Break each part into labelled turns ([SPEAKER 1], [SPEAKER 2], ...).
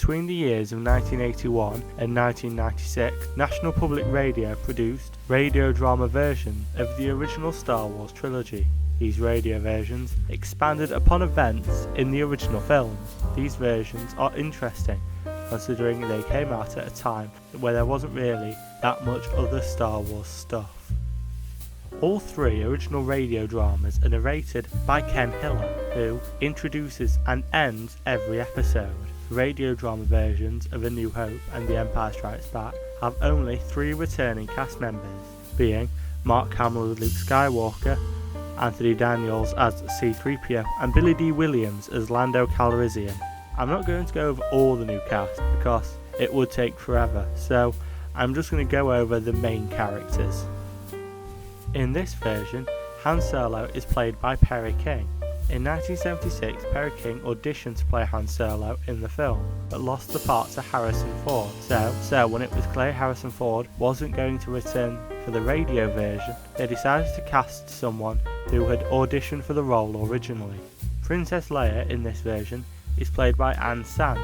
[SPEAKER 1] Between the years of 1981 and 1996, National Public Radio produced radio drama versions of the original Star Wars trilogy. These radio versions expanded upon events in the original films. These versions are interesting, considering they came out at a time where there wasn't really that much other Star Wars stuff. All three original radio dramas are narrated by Ken Hiller, who introduces and ends every episode. The radio drama versions of A New Hope and The Empire Strikes Back have only 3 returning cast members, being Mark Hamill as Luke Skywalker, Anthony Daniels as C-3PO, and Billy Dee Williams as Lando Calrissian. I'm not going to go over all the new cast because it would take forever, so I'm just going to go over the main characters. In this version, Han Solo is played by Perry King. In 1976, Perry King auditioned to play Han Solo in the film, but lost the part to Harrison Ford. So when it was clear Harrison Ford wasn't going to return for the radio version, they decided to cast someone who had auditioned for the role originally. Princess Leia in this version is played by Anne Sanch,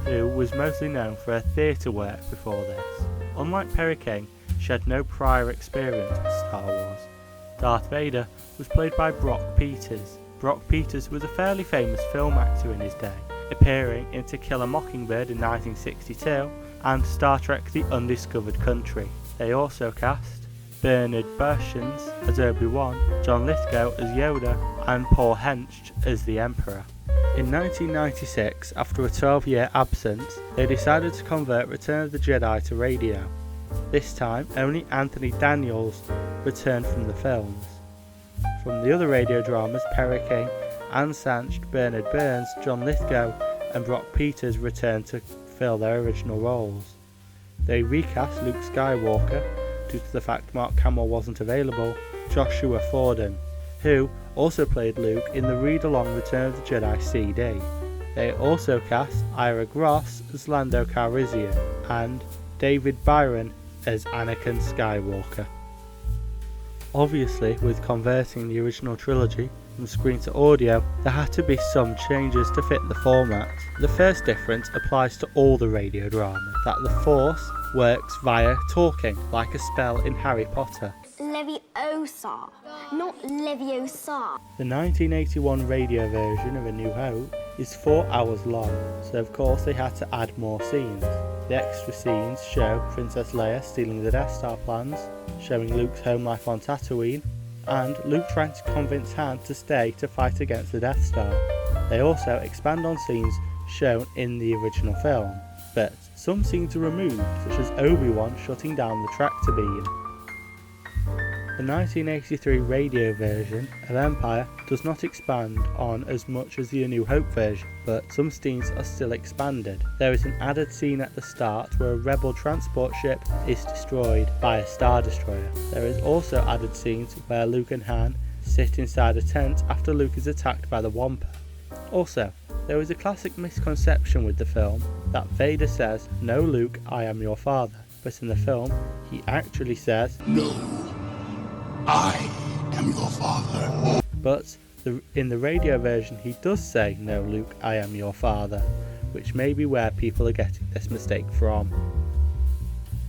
[SPEAKER 1] who was mostly known for her theatre work before this. Unlike Perry King, she had no prior experience with Star Wars. Darth Vader was played by Brock Peters. Brock Peters was a fairly famous film actor in his day, appearing in To Kill a Mockingbird in 1962 and Star Trek The Undiscovered Country. They also cast Bernard Bershins as Obi-Wan, John Lithgow as Yoda, and Paul Hench as the Emperor. In 1996, after a 12-year absence, they decided to convert Return of the Jedi to radio. This time, only Anthony Daniels returned from the films. From the other radio dramas, Perry King, Anne Sanch, Bernard Burns, John Lithgow, and Brock Peters returned to fill their original roles. They recast Luke Skywalker, due to the fact Mark Hamill wasn't available, Joshua Fordham, who also played Luke in the read-along Return of the Jedi CD. They also cast Ira Gross as Lando Calrissian and David Byron as Anakin Skywalker. Obviously, with converting the original trilogy from screen to audio, there had to be some changes to fit the format. The first difference applies to all the radio drama, that the Force works via talking, like a spell in Harry Potter.
[SPEAKER 2] Leviosa, not Leviosa.
[SPEAKER 1] The 1981 radio version of A New Hope is 4 hours long, so of course they had to add more scenes. The extra scenes show Princess Leia stealing the Death Star plans, showing Luke's home life on Tatooine, and Luke trying to convince Han to stay to fight against the Death Star. They also expand on scenes shown in the original film, but some scenes are removed, such as Obi-Wan shutting down the tractor beam. The 1983 radio version of Empire does not expand on as much as the A New Hope version, but some scenes are still expanded. There is an added scene at the start where a rebel transport ship is destroyed by a Star Destroyer. There is also added scenes where Luke and Han sit inside a tent after Luke is attacked by the Wampa. Also, there is a classic misconception with the film that Vader says, "No Luke, I am your father," but in the film he actually says,
[SPEAKER 3] "No, I am your father."
[SPEAKER 1] But in the radio version he does say, "No Luke, I am your father," which may be where people are getting this mistake from.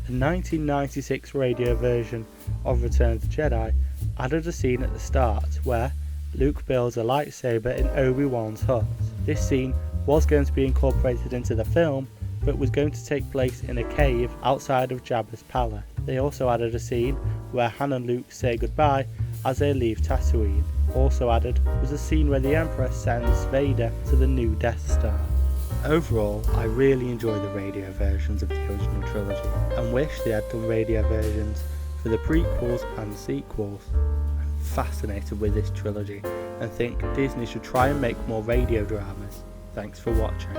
[SPEAKER 1] The 1996 radio version of Return of the Jedi added a scene at the start where Luke builds a lightsaber in Obi-Wan's hut. This scene was going to be incorporated into the film, but was going to take place in a cave outside of Jabba's palace. They also added a scene where Han and Luke say goodbye as they leave Tatooine. Also added was a scene where the Emperor sends Vader to the new Death Star. Overall, I really enjoy the radio versions of the original trilogy and wish they had done radio versions for the prequels and sequels. I'm fascinated with this trilogy and think Disney should try and make more radio dramas. Thanks for watching.